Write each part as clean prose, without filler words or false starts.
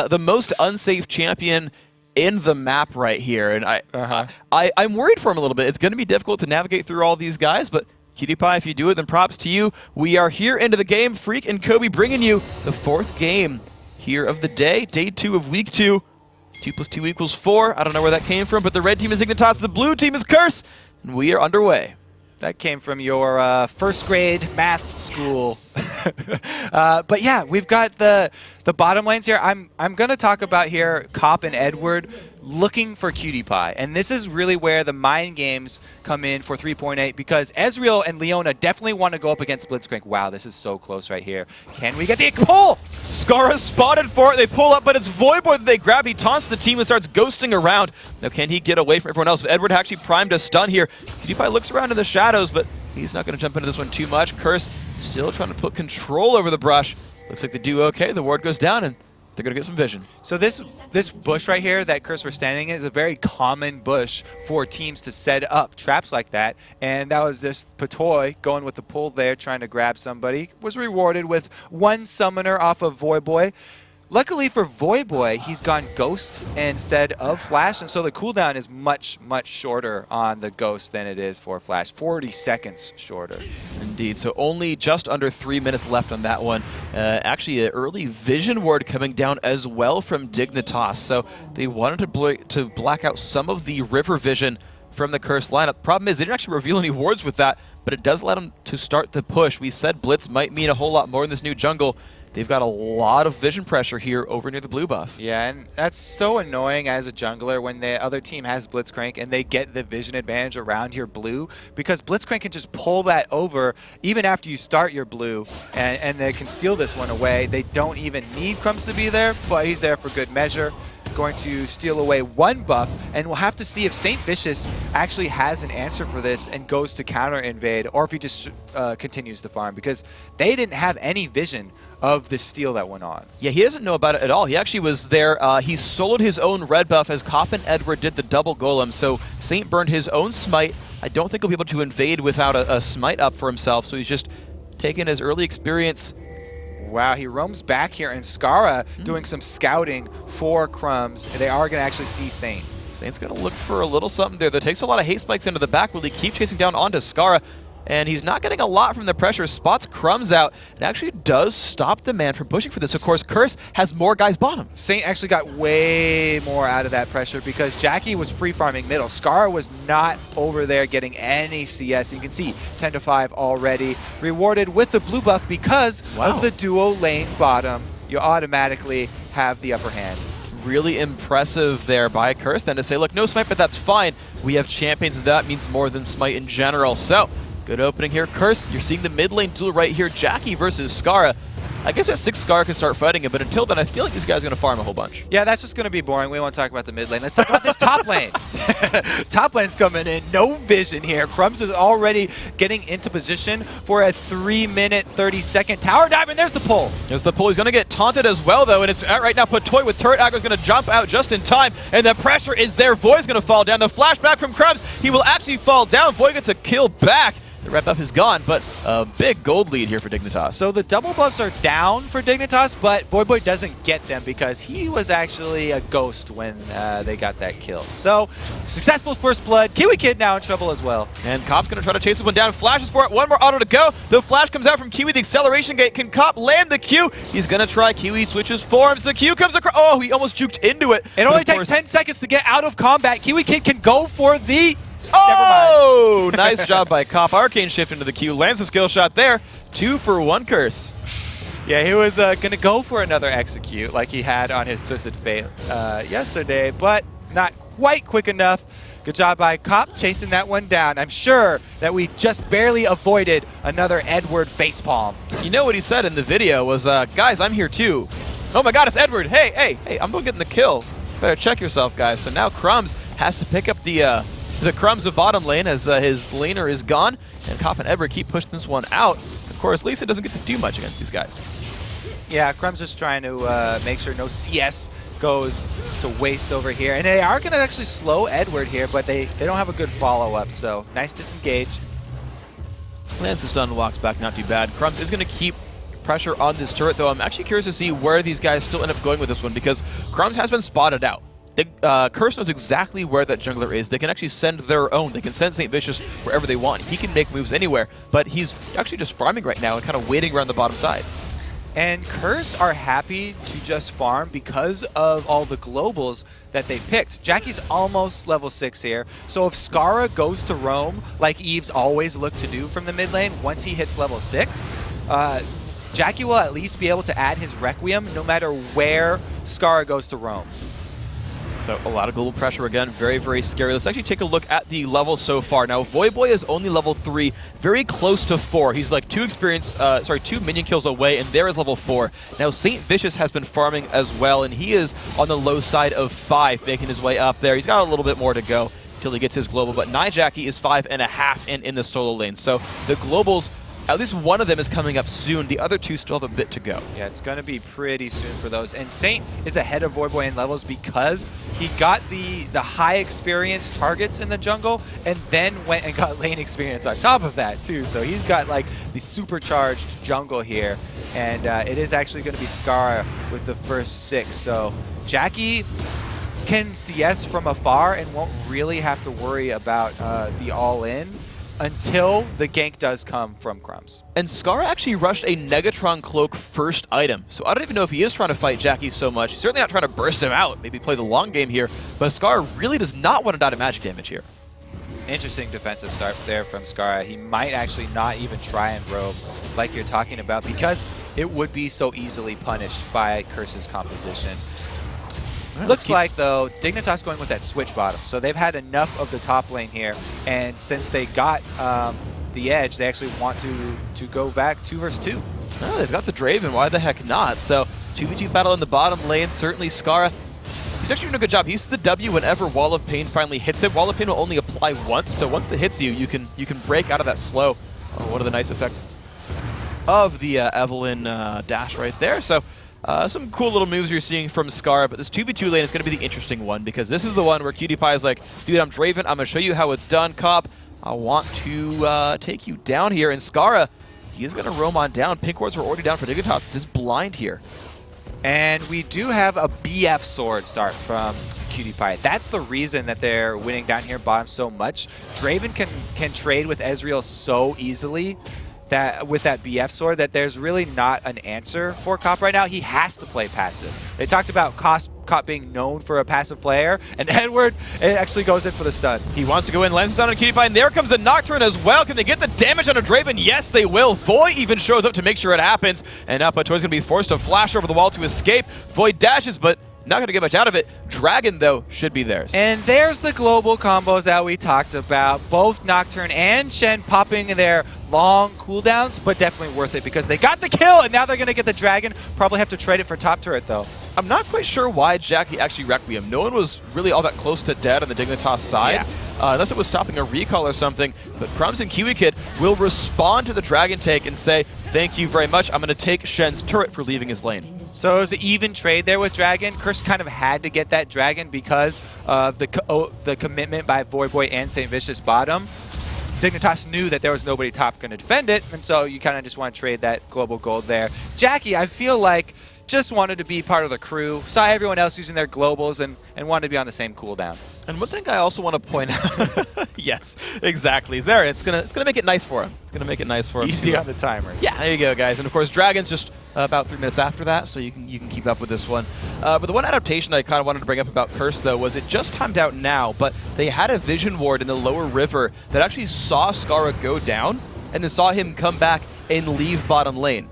the most unsafe champion in the map right here, and I'm worried for him a little bit. It's going to be difficult to navigate through all these guys, but Cutie Pie, if you do it, then props to you. We are here into the game. Freak and Kobe bringing you the 4th game here of the day, day 2 of week 2. 2 + 2 = 4. I don't know where that came from, but the red team is Dignitas, the blue team is Curse, and we are underway. That came from your 1st grade math school. But yeah, we've got the bottom lanes here. I'm going to talk about here Cop and Edward looking for Cutie Pie. And this is really where the mind games come in for 3.8, because Ezreal and Leona definitely want to go up against Blitzcrank. Wow, this is so close right here. Can we get the pull? Scarra spotted for it. They pull up, but it's Voyboy that they grab. He taunts the team and starts ghosting around. Now, can he get away from everyone else? Edward actually primed a stun here. Cutie Pie looks around in the shadows, but he's not going to jump into this one too much. Curse still trying to put control over the brush. Looks like they do okay. The ward goes down, and they're going to get some vision. So this bush right here that Curse were standing in is a very common bush for teams to set up traps like that. And that was this Patoy going with the pull there, trying to grab somebody. Was rewarded with 1 summoner off of Voyboy. Luckily for Voyboy, he's gone Ghost instead of Flash, and so the cooldown is much, much shorter on the Ghost than it is for Flash. 40 seconds shorter. Indeed, so only just under 3 minutes left on that one. Actually, an early vision ward coming down as well from Dignitas, so they wanted to black out some of the river vision from the Curse lineup. Problem is, they didn't actually reveal any wards with that, but it does allow them to start the push. We said Blitz might mean a whole lot more in this new jungle. They've got a lot of vision pressure here over near the blue buff. Yeah, and that's so annoying as a jungler when the other team has Blitzcrank and they get the vision advantage around your blue, because Blitzcrank can just pull that over even after you start your blue, and they can steal this one away. They don't even need Crumbs to be there, but he's there for good measure. Going to steal away 1 buff, and we'll have to see if St. Vicious actually has an answer for this and goes to counter invade, or if he just continues to farm, because they didn't have any vision of the steal that went on. Yeah, he doesn't know about it at all. He actually was there. He soloed his own red buff as Cop and Edward did the double golem, so Saint burned his own smite. I don't think he'll be able to invade without a smite up for himself, so he's just taking his early experience. Wow, he roams back here, and Scarra doing some scouting for Crumbs. They are going to actually see Saint. Saint's going to look for a little something there. That takes a lot of hate spikes into the back. Will he keep chasing down onto Scarra? And he's not getting a lot from the pressure. Spots Crumbs out. It actually does stop the man from pushing for this. Of course, Curse has more guys bottom. Saint actually got way more out of that pressure because Jackie was free farming middle. Scarra was not over there getting any CS. You can see 10 to 5 already. Rewarded with the blue buff because of the duo lane bottom. You automatically have the upper hand. Really impressive there by Curse then to say, look, no smite, but that's fine. We have champions, and that means more than smite in general. So, good opening here. Curse, you're seeing the mid lane duel right here. Jackie versus Scarra. I guess at 6 Scarra can start fighting him, but until then, I feel like this guy's going to farm a whole bunch. Yeah, that's just going to be boring. We won't talk about the mid lane. Let's talk about this top lane. Top lane's coming in. No vision here. Crumbs is already getting into position for a 3-minute, 30-second tower dive, and there's the pull. There's the pull. He's going to get taunted as well, though, and it's right now Patoy with turret aggro is going to jump out just in time, and the pressure is there. Void's going to fall down. The flashback from Crumbs, he will actually fall down. Void gets a kill back. The red buff is gone, but a big gold lead here for Dignitas. So the double buffs are down for Dignitas, but Voyboy doesn't get them because he was actually a ghost when they got that kill. So, successful first blood. Kiwi Kid now in trouble as well. And Cop's going to try to chase this one down. Flashes for it. One more auto to go. The flash comes out from Kiwi. The acceleration gate. Can Cop land the Q? He's going to try. Kiwi switches forms. The Q comes across. Oh, he almost juked into it. It only takes 10 seconds to get out of combat. Kiwi Kid can go for the... Oh, nice job by Cop. Arcane shift into the Q, lands a skill shot there. 2 for 1 Curse. Yeah, he was going to go for another execute like he had on his Twisted Fate yesterday, but not quite quick enough. Good job by Cop chasing that one down. I'm sure that we just barely avoided another Edward facepalm. You know what he said in the video was, guys, I'm here too. Oh my god, it's Edward. Hey, I'm going to get the kill. Better check yourself, guys. So now Crumbs has to pick up the Crumbs of bottom lane as his laner is gone, and Cop and Edward keep pushing this one out. Of course, Lisa doesn't get to do much against these guys. Yeah, Crumbs is trying to make sure no CS goes to waste over here, and they are going to actually slow Edward here, but they don't have a good follow-up, so nice disengage. Lands the stun, walks back, not too bad. Crumbs is going to keep pressure on this turret, though. I'm actually curious to see where these guys still end up going with this one, because Crumbs has been spotted out. Curse knows exactly where that jungler is. They can actually send their own. They can send St. Vicious wherever they want. He can make moves anywhere, but he's actually just farming right now and kind of waiting around the bottom side. And Curse are happy to just farm because of all the globals that they picked. Jackie's almost level 6 here, so if Skara goes to roam, like Eve's always looked to do from the mid lane, once he hits level 6, Jackie will at least be able to add his Requiem no matter where Skara goes to roam. So a lot of global pressure again, very, very scary. Let's actually take a look at the levels so far. Now, Voyboy is only level 3, very close to 4. He's like 2 minion kills away, and there is level 4. Now, St. Vicious has been farming as well, and he is on the low side of 5, making his way up there. He's got a little bit more to go until he gets his global, but Jackie is 5.5 in the solo lane. So the globals, at least one of them is coming up soon. The other two still have a bit to go. Yeah, it's going to be pretty soon for those. And Saint is ahead of Voyboy in levels because he got the high experience targets in the jungle and then went and got lane experience on top of that too. So he's got like the supercharged jungle here. And it is actually going to be Skara with the first 6. So Jackie can CS from afar and won't really have to worry about the all-in until the gank does come from Crumbs. And Skara actually rushed a Negatron Cloak first item, so I don't even know if he is trying to fight Jackie so much. He's certainly not trying to burst him out, maybe play the long game here, but Skara really does not want to die to magic damage here. Interesting defensive start there from Skara. He might actually not even try and roam like you're talking about because it would be so easily punished by Curse's composition. Looks like, though, Dignitas going with that switch bottom. So they've had enough of the top lane here, and since they got the edge, they actually want to go back 2 versus 2. Oh, they've got the Draven, why the heck not? So 2v2 battle in the bottom lane, certainly Skara. He's actually doing a good job. He uses the W whenever Wall of Pain finally hits him. Wall of Pain will only apply once, so once it hits you, you can break out of that slow. Oh, one of the nice effects of the Evelyn dash right there. So some cool little moves you're seeing from Skara, but this 2v2 lane is going to be the interesting one because this is the one where Cutie Pie is like, dude, I'm Draven, I'm going to show you how it's done, Cop. I want to take you down here, and Skara, he is going to roam on down. Pink wards were already down for Dignitas. It's just blind here. And we do have a BF sword start from Cutie Pie. That's the reason that they're winning down here bottom so much. Draven can trade with Ezreal so easily that with that BF sword that there's really not an answer for Cop right now. He has to play passive. They talked about Cop being known for a passive player, and Edward actually goes in for the stun. He wants to go in, lands down on Cutie Pie, and there comes the Nocturne as well. Can they get the damage on a Draven? Yes, they will. Void even shows up to make sure it happens, and now Patoy's going to be forced to flash over the wall to escape. Void dashes, but not going to get much out of it. Dragon, though, should be theirs. And there's the global combos that we talked about. Both Nocturne and Shen popping their long cooldowns, but definitely worth it because they got the kill, and now they're going to get the Dragon. Probably have to trade it for top turret, though. I'm not quite sure why Jackie actually Requiem. No one was really all that close to dead on the Dignitas side. Yeah. Unless it was stopping a recall or something. But Crumbs and Kiwi Kid will respond to the Dragon take and say, thank you very much. I'm going to take Shen's turret for leaving his lane. So it was an even trade there with Dragon. Curse kind of had to get that Dragon because of the commitment by Voyboy and St. Vicious bottom. Dignitas knew that there was nobody top going to defend it, and so you kind of just want to trade that global gold there. Jackie, I feel like, just wanted to be part of the crew, saw everyone else using their globals, and wanted to be on the same cooldown. And one thing I also want to point out, yes, exactly. There, it's gonna make it nice for him. It's gonna make it nice for him. Easy on the timers. Yeah, there you go, guys. And of course, Dragon's just about 3 minutes after that, so you can keep up with this one. But the one adaptation I kind of wanted to bring up about Curse, though, was it just timed out now, but they had a vision ward in the lower river that actually saw Skara go down, and then saw him come back and leave bottom lane.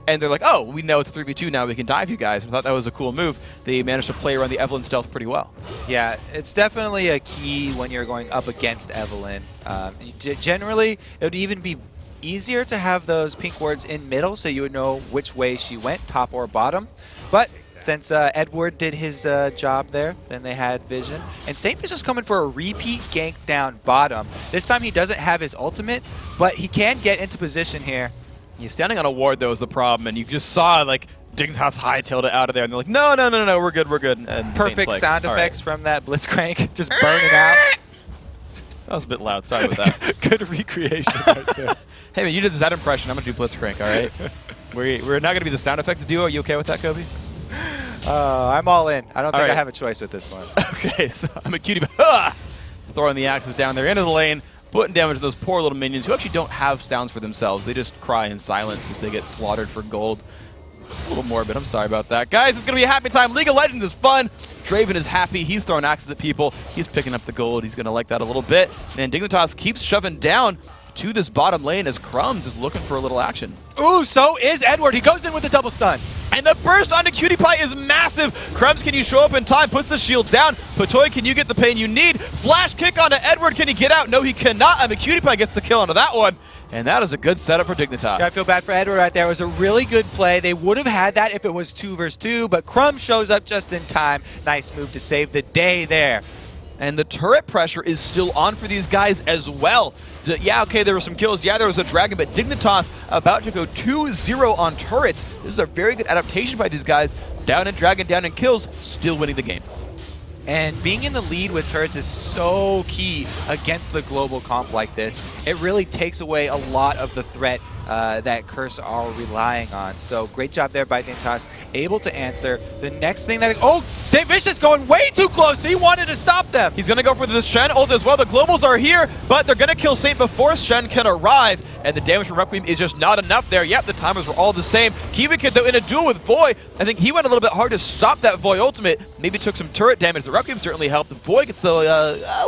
And they're like, oh, we know it's 3v2 now, we can dive you guys. I thought that was a cool move. They managed to play around the Evelyn stealth pretty well. Yeah, it's definitely a key when you're going up against Evelyn. Generally, it would even be easier to have those pink wards in middle so you would know which way she went, top or bottom. But since Edward did his job there, then they had vision. And St. Vicious coming for a repeat gank down bottom. This time he doesn't have his ultimate, but he can get into position here. He's standing on a ward, though, is the problem, and you just saw, like, Dignitas hightailed it out of there, and they're like, no, we're good. And perfect like, sound effects from that Blitzcrank, just burning out. That was a bit loud, sorry about that. Good recreation right there. Hey, man, you did that impression, I'm going to do Blitzcrank, all right? We're not going to be the sound effects duo. Are you okay with that, Kobe? I'm all in. I don't think right. I have a choice with this one. Okay, so I'm a cutie pie. Throwing the axes down there into the lane, putting damage to those poor little minions who actually don't have sounds for themselves. They just cry in silence as they get slaughtered for gold. A little morbid. I'm sorry about that. Guys, it's going to be a happy time. League of Legends is fun. Draven is happy. He's throwing axes at people. He's picking up the gold. He's going to like that a little bit. And Dignitas keeps shoving down to this bottom lane as Crumbs is looking for a little action. Ooh, so is Edward. He goes in with a double stun. And the burst onto Cutie Pie is massive. Crumbs, can you show up in time? Puts the shield down. Patoy, can you get the pain you need? Flash kick onto Edward. Can he get out? No, he cannot. I mean, Cutie Pie gets the kill onto that one. And that is a good setup for Dignitas. Yeah, I feel bad for Edward right there. It was a really good play. They would have had that if it was 2 versus 2, but Crumbs shows up just in time. Nice move to save the day there. And the turret pressure is still on for these guys as well. Yeah, okay, there were some kills. Yeah, there was a dragon, but Dignitas about to go 2-0 on turrets. This is a very good adaptation by these guys. Down in dragon, down in kills, still winning the game. And being in the lead with turrets is so key against the global comp like this. It really takes away a lot of the threat that Curse are relying on. So great job there by Dignitas, able to answer. The next thing that... Oh, St. Vicious going way too close. He wanted to stop them. He's going to go for the Shen ult as well. The globals are here, but they're going to kill Saint before Shen can arrive. And the damage from Requiem is just not enough there. Yep, the timers were all the same. Kiwi Kid, though, in a duel with Void, I think he went a little bit hard to stop that Void ultimate. Maybe took some turret damage. The Requiem certainly helped. Void gets the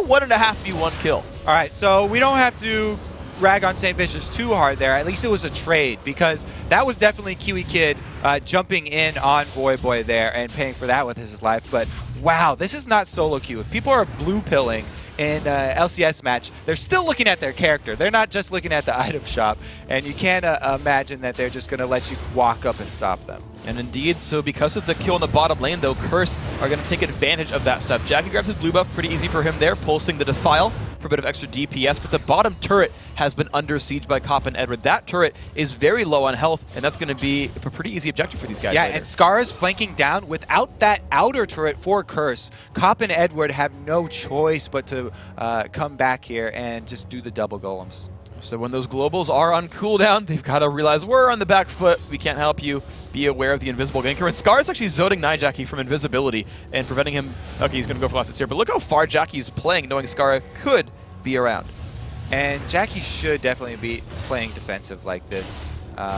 1.5v1 kill. All right, so we don't have to rag on St. Vicious too hard there. At least it was a trade, because that was definitely Kiwi Kid jumping in on Void Boy there and paying for that with his life. But wow, this is not solo queue. If people are blue pilling in LCS match, they're still looking at their character. They're not just looking at the item shop, and you can't imagine that they're just going to let you walk up and stop them. And indeed, so because of the kill in the bottom lane, though, Curse are going to take advantage of that stuff. Jackie grabs his blue buff, pretty easy for him there, pulsing the Defile for a bit of extra DPS, but the bottom turret has been under siege by Cop and Edward. That turret is very low on health, and that's going to be a pretty easy objective for these guys. Yeah, later. and Scar is flanking down. Without that outer turret for Curse, Cop and Edward have no choice but to come back here and just do the double golems. So when those globals are on cooldown, they've got to realize we're on the back foot. We can't help you. Be aware of the invisible ganker. And Scar is actually zoning 9 Jackie from invisibility and preventing him. Okay, he's going to go for last hits here, but look how far Jackie's playing, knowing Scar could be around. And Jackie should definitely be playing defensive like this.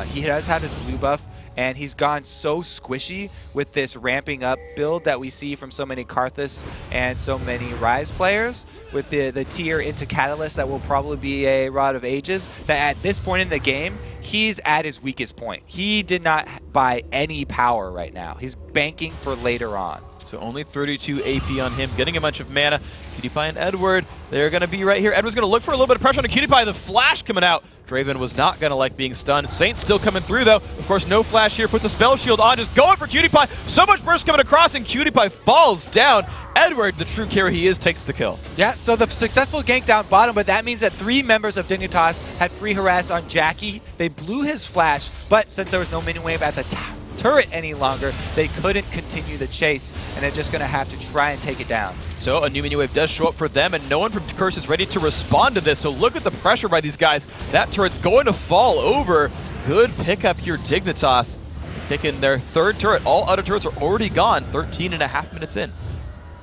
He does have his blue buff, and he's gone so squishy with this ramping up build that we see from so many Karthus and so many Rise players, with the tier into Catalyst that will probably be a Rod of Ages, that at this point in the game, he's at his weakest point. He did not buy any power right now. He's banking for later on. So only 32 AP on him, getting a bunch of mana. Cutie Pie and Edward, they're going to be right here. Edward's going to look for a little bit of pressure on Cutie Pie. The flash coming out. Draven was not going to like being stunned. Saint's still coming through, though. Of course, no flash here. Puts a spell shield on, just going for Cutie Pie. So much burst coming across, and Cutie Pie falls down. Edward, the true carry he is, takes the kill. Yeah, so the successful gank down bottom, but that means that 3 members of Dignitas had free harass on Jackie. They blew his flash, but since there was no minion wave at the turret any longer, they couldn't continue the chase, and they're just going to have to try and take it down. So a new minion wave does show up for them, and no one from Curse is ready to respond to this. So look at the pressure by these guys. That turret's going to fall over. Good pickup here, Dignitas. Taking their 3rd turret. All other turrets are already gone, 13.5 minutes in.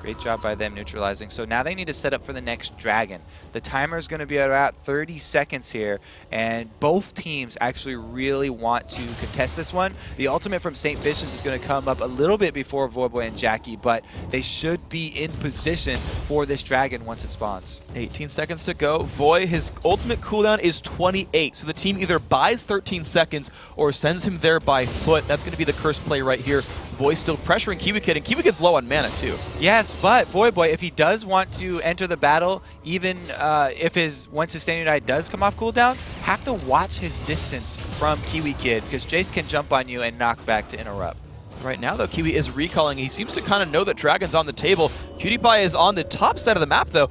Great job by them neutralizing. So now they need to set up for the next dragon. The timer is going to be at about 30 seconds here, and both teams actually really want to contest this one. The ultimate from St. Vicious is going to come up a little bit before Voidboy and Jackie, but they should be in position for this dragon once it spawns. 18 seconds to go. Void, his ultimate cooldown is 28, so the team either buys 13 seconds or sends him there by foot. That's going to be the Curse play right here. Void still pressuring Kiwi Kid, and Kiwi Kid's low on mana too. Yes, but Voidboy, if he does want to enter the battle, even if once his standing die does come off cooldown, have to watch his distance from Kiwi Kid, because Jace can jump on you and knock back to interrupt. Right now, though, Kiwi is recalling. He seems to kind of know that Dragon's on the table. Cutie Pie is on the top side of the map, though.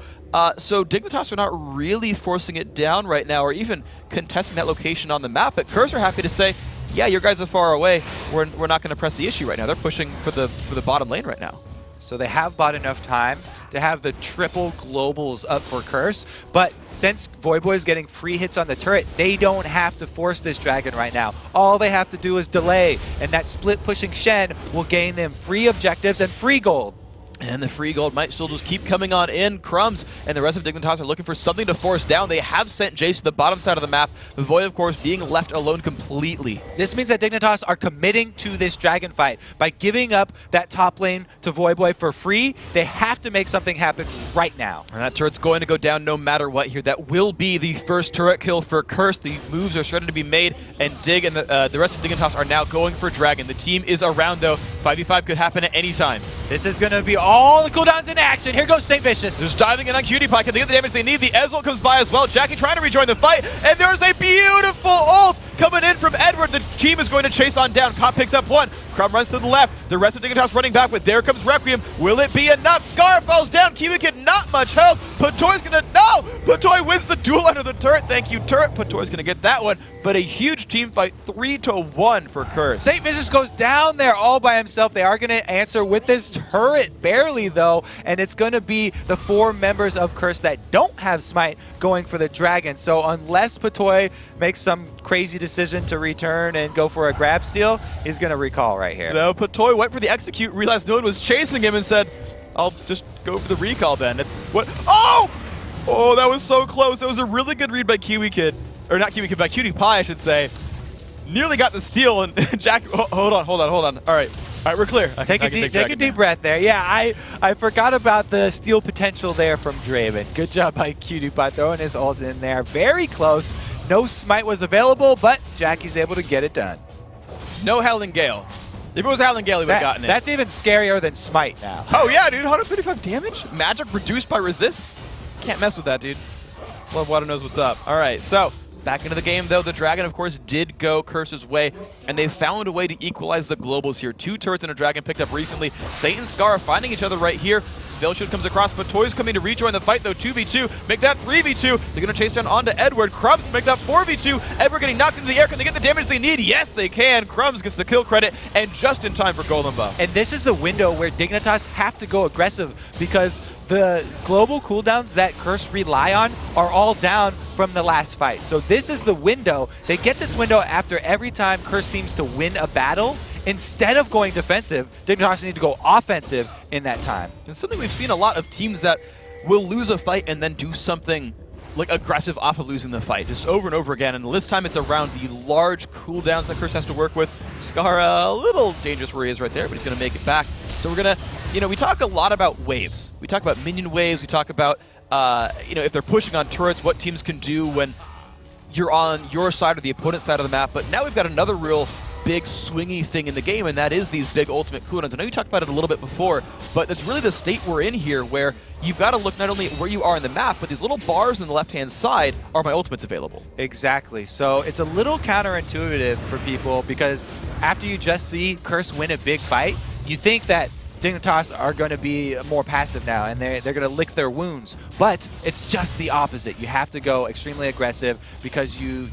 So Dignitas are not really forcing it down right now, or even contesting that location on the map. But Curse are happy to say, yeah, your guys are far away. We're not going to press the issue right now. They're pushing for the bottom lane right now. So they have bought enough time to have the triple globals up for Curse, but since Voyboy's getting free hits on the turret. They don't have to force this dragon right now. All they have to do is delay, and that split pushing Shen will gain them free objectives and free gold. And the free gold might still just keep coming on in. Crumbs and the rest of Dignitas are looking for something to force down. They have sent Jace to the bottom side of the map. Void, of course, being left alone completely. This means that Dignitas are committing to this dragon fight. By giving up that top lane to Voyboy for free, they have to make something happen right now. And that turret's going to go down no matter what here. That will be the first turret kill for Curse. The moves are starting to be made, and Dig and the rest of Dignitas are now going for Dragon. The team is around, though. 5v5 could happen at any time. This is going to be all the cooldowns in action. Here goes St. Vicious. Just diving in on Cutie Pie. Can they get the damage they need? The Ezreal comes by as well. Jackie trying to rejoin the fight. And there's a beautiful ult coming in from Edward. The team is going to chase on down. Cop picks up one. Crumb runs to the left. The rest of Dignitas running back, but there comes Requiem. Will it be enough? Scar falls down. Kiwi Kid not much help. Patoy's gonna, no! Patoy wins the duel under the turret. Thank you, turret. Patoy's gonna get that one, but a huge team fight, 3-1 for Curse. St. Vicious goes down there all by himself. They are gonna answer with this turret, barely though, and it's gonna be the 4 members of Curse that don't have Smite going for the dragon. So unless Patoy makes some crazy decision to return and go for a grab steal, he's gonna recall right here. No, Patoy went for the execute, realized no one was chasing him, and said, I'll just go for the recall then. It's what? Oh! Oh, that was so close. That was a really good read by Kiwi Kid. Or not Kiwi Kid, by Cutie Pie, I should say. Nearly got the steal, and Jack, hold on. All right, we're clear. Take a deep breath there. Yeah, I forgot about the steal potential there from Draven. Good job by Cutie Pie throwing his ult in there. Very close. No Smite was available, but Jackie's able to get it done. No Howling Gale. If it was Howling Gale, he would have gotten it. That's even scarier than Smite now. Oh yeah, dude, 135 damage? Magic reduced by resists? Can't mess with that, dude. Love Water knows what's up. All right, so back into the game, though. The Dragon, of course, did go Curse's way, and they found a way to equalize the globals here. 2 turrets and a Dragon picked up recently. Saint and Scar finding each other right here. Spellshield comes across, but Toy's coming to rejoin the fight, though. 2v2, make that 3v2. They're going to chase down onto Edward. Crumbs make that 4v2. Edward getting knocked into the air. Can they get the damage they need? Yes, they can. Crumbs gets the kill credit, and just in time for Golden Buff. And this is the window where Dignitas have to go aggressive, because the global cooldowns that Curse rely on are all down from the last fight. So this is the window. They get this window after every time Curse seems to win a battle. Instead of going defensive, Dignitas need to go offensive in that time. It's something we've seen a lot of teams that will lose a fight and then do something like aggressive off of losing the fight, just over and over again. And this time it's around the large cooldowns that Curse has to work with. Scar a little dangerous where he is right there, but he's going to make it back. So we're going to, we talk a lot about waves. We talk about minion waves. We talk about, if they're pushing on turrets, what teams can do when you're on your side or the opponent's side of the map. But now we've got another real big swingy thing in the game, and that is these big ultimate cooldowns. I know you talked about it a little bit before, but that's really the state we're in here, where you've got to look not only at where you are in the map, but these little bars on the left-hand side are my ultimates available. Exactly. So it's a little counterintuitive for people, because after you just see Curse win a big fight, you think that Dignitas are going to be more passive now, and they're going to lick their wounds. But it's just the opposite. You have to go extremely aggressive, because you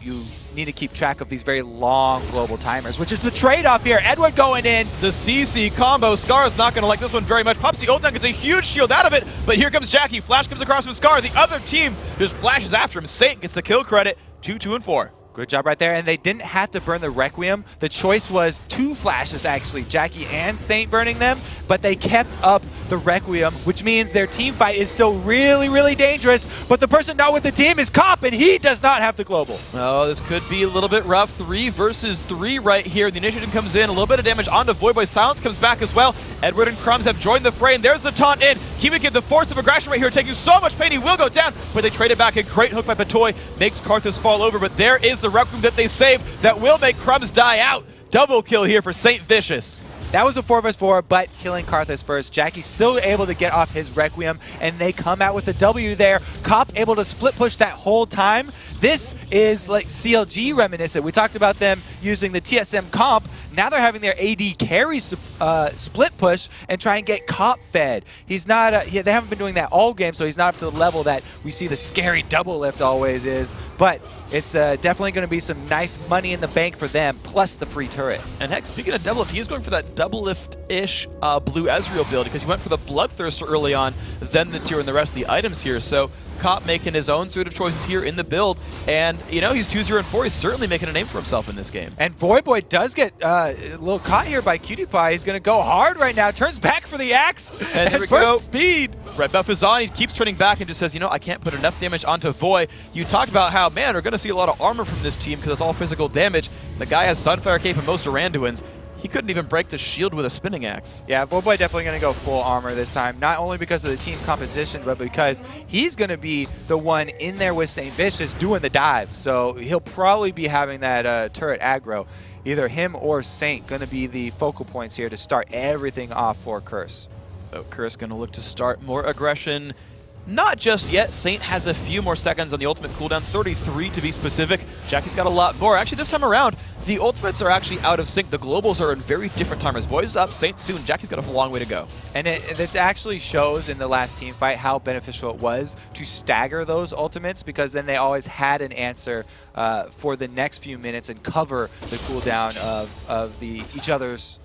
need to keep track of these very long global timers, which is the trade-off here. Edward going in. The CC combo. Scar is not going to like this one very much. Pops the ult down, gets a huge shield out of it, but here comes Jackie. Flash comes across with Scar. The other team just flashes after him. Saint gets the kill credit. 2, 2, and 4. Good job right there, and they didn't have to burn the Requiem. The choice was 2 flashes, actually, Jackie and Saint burning them, but they kept up the Requiem, which means their team fight is still really, really dangerous, but the person not with the team is Cop, and he does not have the global. Oh, this could be a little bit rough. 3 versus 3 right here. The initiative comes in, a little bit of damage onto Voidboy. Silence comes back as well. Edward and Crumbs have joined the fray, and there's the taunt in. Kiwi Kid, the force of aggression right here, taking so much pain, he will go down, but they trade it back. A great hook by Patoy makes Karthus fall over, but there is the Requiem that they saved that will make Crumbs die out. Double kill here for Saint Vicious. That was a 4 vs 4, but killing Karthus first. Jackie's still able to get off his Requiem, and they come out with a W there. Cop able to split push that whole time. This is like CLG reminiscent. We talked about them using the TSM comp. Now they're having their AD carry split push and try and get Cop fed. He's not. They haven't been doing that all game, so he's not up to the level that we see the scary double lift always is. But it's definitely going to be some nice money in the bank for them, plus the free turret. And heck, speaking of double lift, he is going for that double lift similar-ish blue Ezreal build because he went for the Bloodthirster early on, then the Tier and the rest of the items here. So Cop making his own sort of choices here in the build, and you know, he's 2-0-4. He's certainly making a name for himself in this game. And Voyboy does get a little caught here by Cutie Pie. He's going to go hard right now, turns back for the axe, and here we go. Speed. Red buff is on. He keeps turning back and just says, you know, I can't put enough damage onto Voy. You talked about how, man, we're going to see a lot of armor from this team because it's all physical damage. The guy has Sunfire Cape and most Aranduins. He couldn't even break the shield with a spinning axe. Yeah, Voyboy definitely going to go full armor this time, not only because of the team composition, but because he's going to be the one in there with St. Vicious doing the dives. So he'll probably be having that turret aggro. Either him or Saint going to be the focal points here to start everything off for Curse. So Curse going to look to start more aggression. Not just yet. Saint has a few more seconds on the ultimate cooldown, 33 to be specific. Jackie's got a lot more. Actually, this time around, the ultimates are actually out of sync. The globals are in very different timers. Voy's up, Saint soon. Jackie's got a long way to go. And it actually shows in the last team fight how beneficial it was to stagger those ultimates, because then they always had an answer for the next few minutes and cover the cooldown of each other's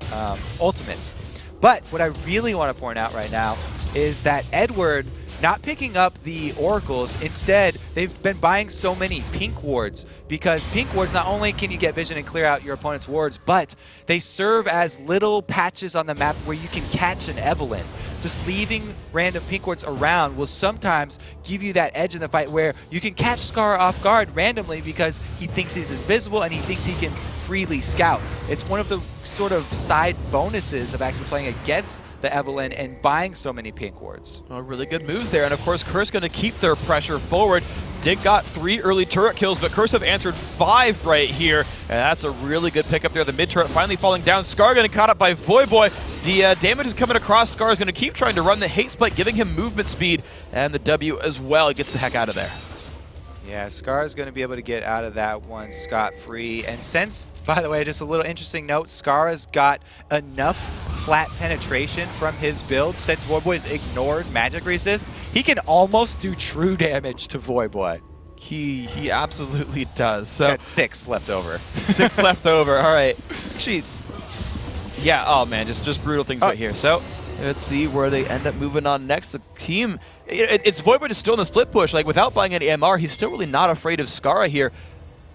ultimates. But what I really want to point out right now is that Edward not picking up the oracles. Instead, they've been buying so many pink wards, because pink wards, not only can you get vision and clear out your opponent's wards, but they serve as little patches on the map where you can catch an Evelynn. Just leaving random pink wards around will sometimes give you that edge in the fight where you can catch Scar off guard randomly because he thinks he's invisible and he thinks he can freely scout. It's one of the sort of side bonuses of actually playing against the Evelynn and buying so many pink wards. Oh, really good moves there, and of course Curse going to keep their pressure forward. Dig got 3 early turret kills, but Curse have answered 5 right here, and that's a really good pickup there. The mid turret finally falling down. Scar getting caught up by Voyboy. The damage is coming across. Scar is going to keep trying to run the hate spike, giving him movement speed, and the W as well. He gets the heck out of there. Yeah, Scar is going to be able to get out of that one scot-free. And since, by the way, just a little interesting note, Scar has got enough flat penetration from his build, since Voyboy's ignored magic resist, he can almost do true damage to Voyboy. He absolutely does. So got 6 left over. 6 left over. All right. Actually, yeah. Oh man, just brutal things right here. So let's see where they end up moving on next. The team, it's Voyboy is still in the split push. Like without buying any MR, he's still really not afraid of Skara here.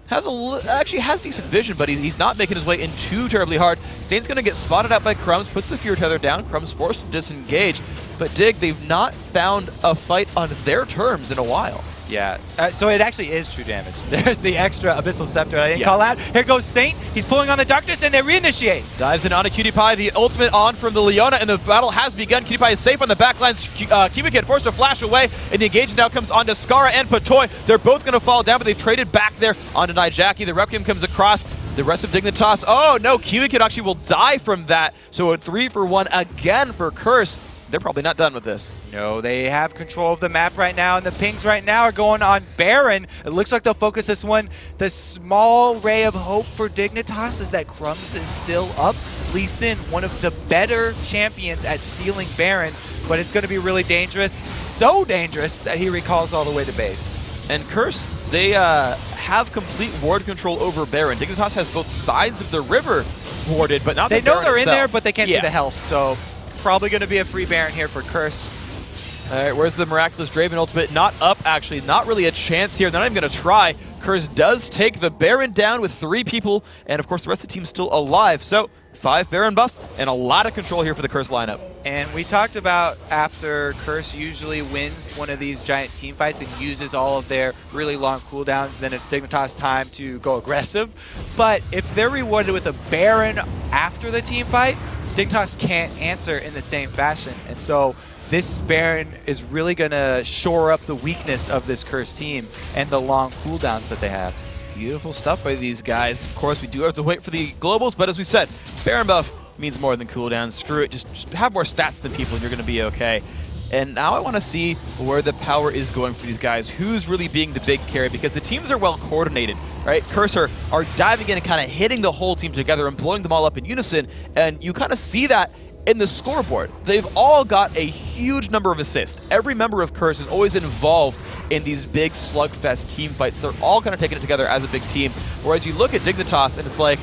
Actually has decent vision, but he's not making his way in too terribly hard. Saint's going to get spotted out by Crumbs, puts the Fear Tether down. Crumbs forced to disengage. But Dig, they've not found a fight on their terms in a while. Yeah, so it actually is true damage. There's the extra Abyssal Scepter I didn't call out. Here goes Saint. He's pulling on the Darkness, and they reinitiate. Dives in onto Cutie Pie. The ultimate on from the Leona, and the battle has begun. Cutie Pie is safe on the backlines. Cutie Kid forced to flash away, and the engagement now comes onto Skara and Patoy. They're both going to fall down, but they've traded back there onto Jackie. The Requiem comes across. The rest of Dignitas. Oh, no, Cutie Kid actually will die from that. So a 3-for-1 again for Curse. They're probably not done with this. No, they have control of the map right now, and the pings right now are going on Baron. It looks like they'll focus this one. The small ray of hope for Dignitas is that Crumbs is still up. Lee Sin, one of the better champions at stealing Baron, but it's going to be really dangerous. So dangerous that he recalls all the way to base. And Curse, they have complete ward control over Baron. Dignitas has both sides of the river warded, but not the Baron They know they're itself. in there, but they can't see the health, so probably going to be a free Baron here for Curse. All right, where's the Miraculous Draven ultimate? Not up, actually. Not really a chance here. They're not even going to try. Curse does take the Baron down with 3 people, and of course the rest of the team's still alive. So 5 Baron buffs and a lot of control here for the Curse lineup. And we talked about after Curse usually wins one of these giant team fights and uses all of their really long cooldowns, then it's Dignitas' time to go aggressive. But if they're rewarded with a Baron after the team fight, Dignitas can't answer in the same fashion. And so this Baron is really going to shore up the weakness of this Curse team and the long cooldowns that they have. Beautiful stuff by these guys. Of course, we do have to wait for the globals, but as we said, Baron buff means more than cooldowns. Screw it, just have more stats than people and you're going to be okay. And now I want to see where the power is going for these guys. Who's really being the big carry? Because the teams are well coordinated, right? Curse are diving in and kind of hitting the whole team together and blowing them all up in unison. And you kind of see that in the scoreboard. They've all got a huge number of assists. Every member of Curse is always involved in these big slugfest team fights. They're all kind of taking it together as a big team. Whereas you look at Dignitas and it's like,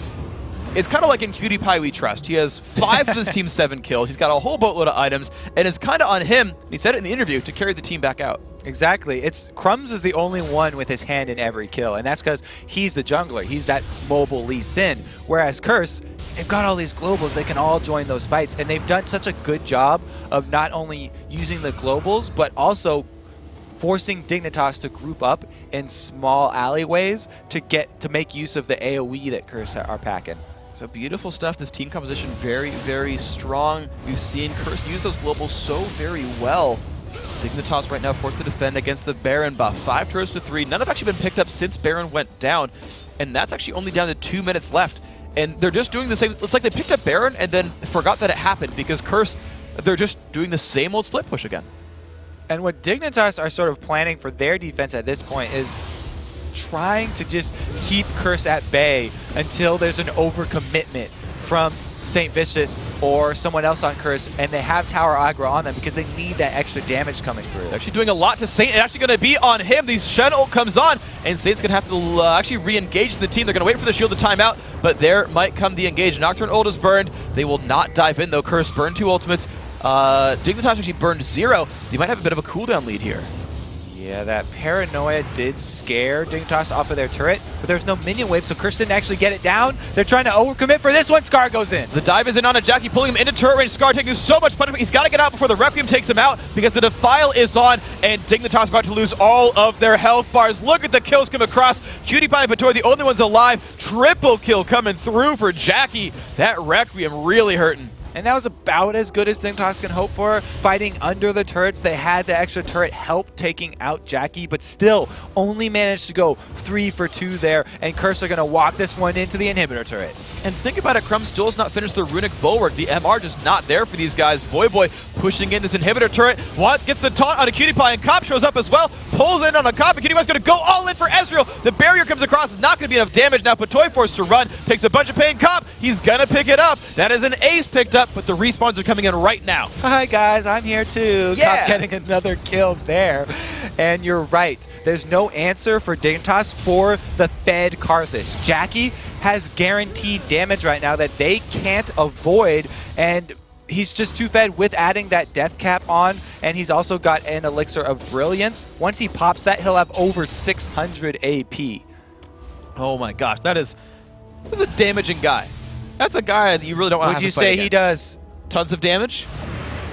it's kind of like in Cutie Pie We Trust. He has 5 of his team's 7 kills. He's got a whole boatload of items, and it's kind of on him, he said it in the interview, to carry the team back out. Exactly. It's Crumbs is the only one with his hand in every kill, and that's because he's the jungler. He's that mobile Lee Sin. Whereas Curse, they've got all these globals. They can all join those fights, and they've done such a good job of not only using the globals, but also forcing Dignitas to group up in small alleyways to make use of the AoE that Curse are packing. So beautiful stuff. This team composition very, very strong. We've seen Curse use those globals so very well. Dignitas right now forced to defend against the Baron buff. 5 turrets to 3. None have actually been picked up since Baron went down. And that's actually only down to 2 minutes left. And they're just doing the same. It's like they picked up Baron and then forgot that it happened because Curse, they're just doing the same old split push again. And what Dignitas are sort of planning for their defense at this point is trying to just keep Curse at bay until there's an overcommitment from St. Vicious or someone else on Curse, and they have tower aggro on them because they need that extra damage coming through. They're actually doing a lot to Saint. It's actually going to be on him. The Shen ult comes on, and Saint's going to have to actually re-engage the team. They're going to wait for the shield to time out, but there might come the engage. Nocturne ult is burned. They will not dive in, though. Curse burned 2 ultimates. Dignitas actually burned 0. They might have a bit of a cooldown lead here. Yeah, that Paranoia did scare Dignitas off of their turret, but there's no minion wave, so Curse didn't actually get it down. They're trying to overcommit for this one. Scar goes in. The dive is in on a Jackie, pulling him into turret range. Scar taking so much punishment. He's got to get out before the Requiem takes him out because the Defile is on, and Dignitas about to lose all of their health bars. Look at the kills come across. Cutie Pie and Patoy, the only ones alive. Triple kill coming through for Jackie. That Requiem really hurting. And that was about as good as Dignitas can hope for. Fighting under the turrets, they had the extra turret help taking out Jackie, but still only managed to go 3 for 2 there, and Curse are going to walk this one into the inhibitor turret. And think about it, Crumb still has not finished the Runic Bulwark. The MR just not there for these guys. Voyboy pushing in this inhibitor turret. Watt gets the taunt on a Cutie Pie, and Cop shows up as well. Pulls in on a Cop, and Cutie Pie's going to go all in for Ezreal. The barrier comes across. It's not going to be enough damage. Now Patoy forced to run. Takes a bunch of pain. Cop, he's going to pick it up. That is an ace picked up, but the respawns are coming in right now. Hi guys, I'm here too. Yeah. Cop getting another kill there. And you're right. There's no answer for Dignitas for the fed Carthage. Jackie has guaranteed damage right now that they can't avoid, and he's just too fed with adding that death cap on, and he's also got an Elixir of Brilliance. Once he pops that, he'll have over 600 AP. Oh my gosh, that's a damaging guy. That's a guy that you really don't want to have to fight Would you say against. he does? Tons of damage.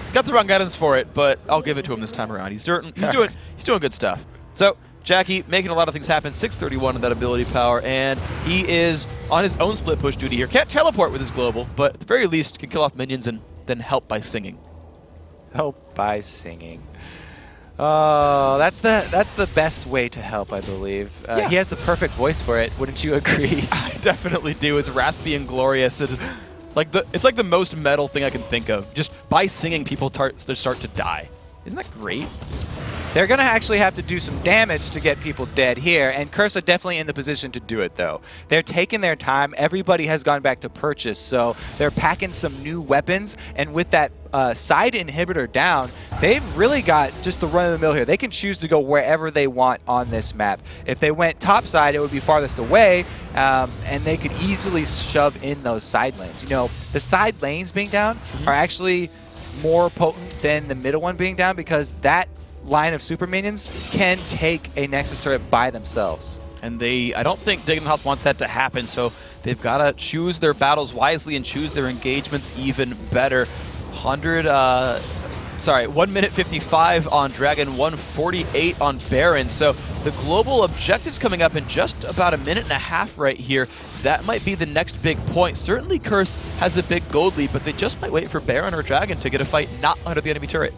He's got the wrong guidance for it, but I'll give it to him this time around. He's doing good stuff. So Jackie making a lot of things happen. 631 of that ability power, and he is on his own split push duty here. Can't teleport with his global, but at the very least can kill off minions and then help by singing. Help by singing. Oh, that's the best way to help, I believe. Yeah. He has the perfect voice for it. Wouldn't you agree? I definitely do. It's raspy and glorious. It is it's like the most metal thing I can think of. Just by singing, people start to die. Isn't that great? They're going to actually have to do some damage to get people dead here, and Curse are definitely in the position to do it, though. They're taking their time. Everybody has gone back to purchase, so they're packing some new weapons, and with that side inhibitor down, they've really got just the run-of-the-mill here. They can choose to go wherever they want on this map. If they went topside, it would be farthest away, and they could easily shove in those side lanes. You know, the side lanes being down are actually more potent than the middle one being down because that line of super minions can take a Nexus turret by themselves. And I don't think Dignitas wants that to happen, so they've got to choose their battles wisely and choose their engagements even better. 1 minute 55 on Dragon, 148 on Baron. So the global objective's coming up in just about a minute and a half right here. That might be the next big point. Certainly Curse has a big gold lead, but they just might wait for Baron or Dragon to get a fight not under the enemy turret.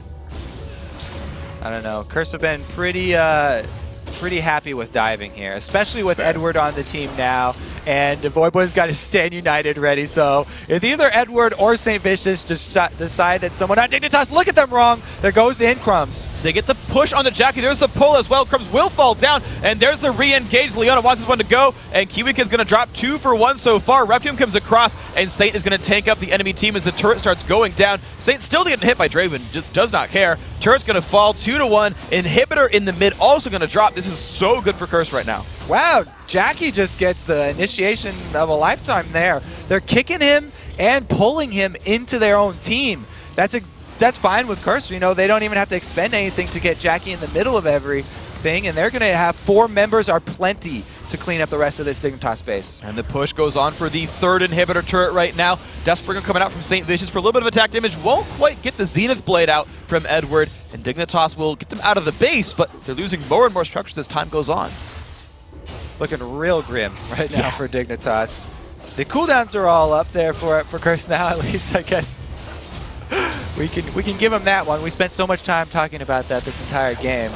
I don't know. Curse have been pretty happy with diving here, especially with Edward on the team now. And Voyboy's got his stand united ready, so if either Edward or St. Vicious just decide that someone on Dignitas, look at them wrong, there goes in Crumbs. They get the push on the Jackie. There's the pull as well. Crumbs will fall down, and there's the re-engage. Leona wants this one to go, and Kiwikin's going to drop 2 for 1 so far. Requiem comes across, and Saint is going to tank up the enemy team as the turret starts going down. Saint still getting hit by Draven, just does not care. Turret's going to fall 2-1. Inhibitor in the mid also going to drop. This is so good for Curse right now. Wow, Jackie just gets the initiation of a lifetime there. They're kicking him and pulling him into their own team. That's fine with Curse. You know, they don't even have to expend anything to get Jackie in the middle of everything, and they're going to have 4 members are plenty to clean up the rest of this Dignitas space. And the push goes on for the 3rd inhibitor turret right now. Deathbringer coming out from St. Visions for a little bit of attack damage. Won't quite get the Zenith Blade out from Edward, and Dignitas will get them out of the base, but they're losing more and more structures as time goes on. Looking real grim right now for Dignitas. The cooldowns are all up there for Curse now, at least, I guess. We can give them that one. We spent so much time talking about that this entire game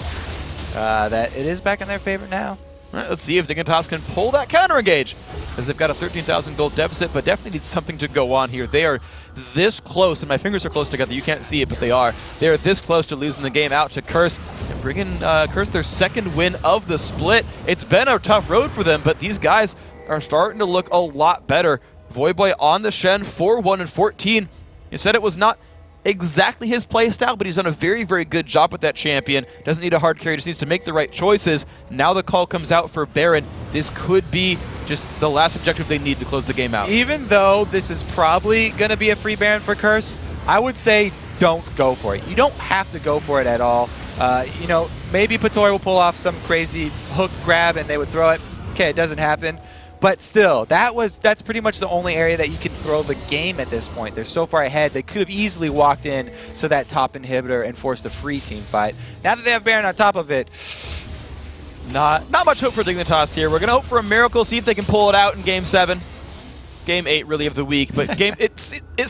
that it is back in their favor now. All right, let's see if Dignitas can pull that counter engage, as they've got a 13,000 gold deficit, but definitely needs something to go on here. They are this close, and my fingers are close together. You can't see it, but they are. They are this close to losing the game out to Curse and bringing Curse their 2nd win of the split. It's been a tough road for them, but these guys are starting to look a lot better. Voyboy on the Shen, 4-1 and 14. You said it was not exactly his play style, but he's done a very, very good job with that champion. Doesn't need a hard carry, just needs to make the right choices. Now the call comes out for Baron. This could be just the last objective they need to close the game out. Even though this is probably going to be a free Baron for Curse, I would say don't go for it. You don't have to go for it at all. You know, maybe Patoy will pull off some crazy hook grab and they would throw it. Okay, it doesn't happen. But still, that's pretty much the only area that you can throw the game at this point. They're so far ahead, they could have easily walked in to that top inhibitor and forced a free team fight. Now that they have Baron on top of it, not much hope for Dignitas here. We're going to hope for a miracle, see if they can pull it out in Game 7. Game 8 really of the week, but it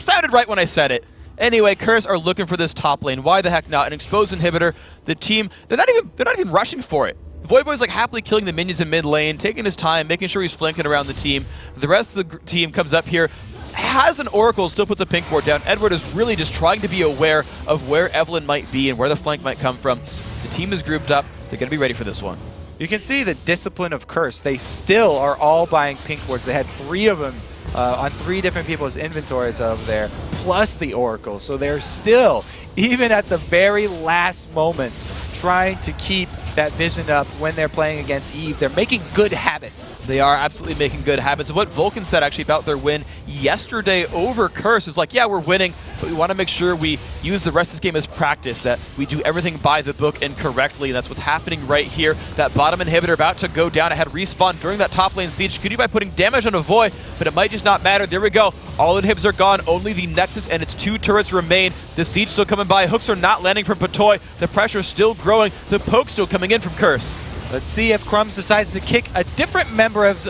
sounded right when I said it. Anyway, Curse are looking for this top lane. Why the heck not? An exposed inhibitor. The team, they're not even rushing for it. Voyboy's like happily killing the minions in mid lane, taking his time, making sure he's flanking around the team. The rest of the team comes up here, has an Oracle, still puts a pink ward down. Edward is really just trying to be aware of where Evelyn might be and where the flank might come from. The team is grouped up. They're going to be ready for this one. You can see the discipline of Curse. They still are all buying pink wards. They had 3 of them on 3 different people's inventories over there, plus the Oracle. So they're still, even at the very last moments, trying to keep that vision up when they're playing against Eve. They're making good habits. They are absolutely making good habits. What Vulcan said actually about their win yesterday over Curse is like, yeah, we're winning, but we want to make sure we use the rest of this game as practice, that we do everything by the book and correctly, and that's what's happening right here. That bottom inhibitor about to go down. It had respawn during that top lane siege. Could you by putting damage on a Void, but it might just not matter. There we go. All inhibs are gone. Only the Nexus and its 2 turrets remain. The siege still coming by. Hooks are not landing from Patoy. The pressure is still growing. The poke still coming in from Curse. Let's see if Crumbs decides to kick a different member of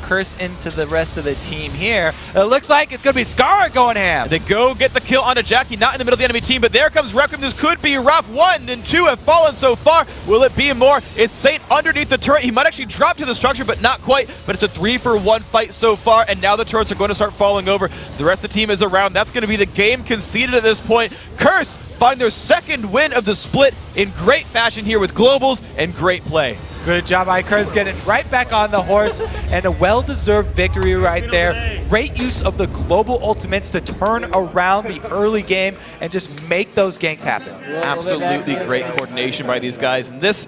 Curse into the rest of the team here. It looks like it's going to be Scar going ham. They go get the kill onto Jackie, not in the middle of the enemy team, but there comes Requiem. This could be rough. 1 and 2 have fallen so far. Will it be more? It's Saint underneath the turret. He might actually drop to the structure, but not quite. But it's a 3-for-1 fight so far, and now the turrets are going to start falling over. The rest of the team is around. That's going to be the game conceded at this point. Curse find their 2nd win of the split in great fashion here with globals and great play. Good job by Curse getting right back on the horse, and a well-deserved victory right there. Great use of the global ultimates to turn around the early game and just make those ganks happen. Absolutely great coordination by these guys. And this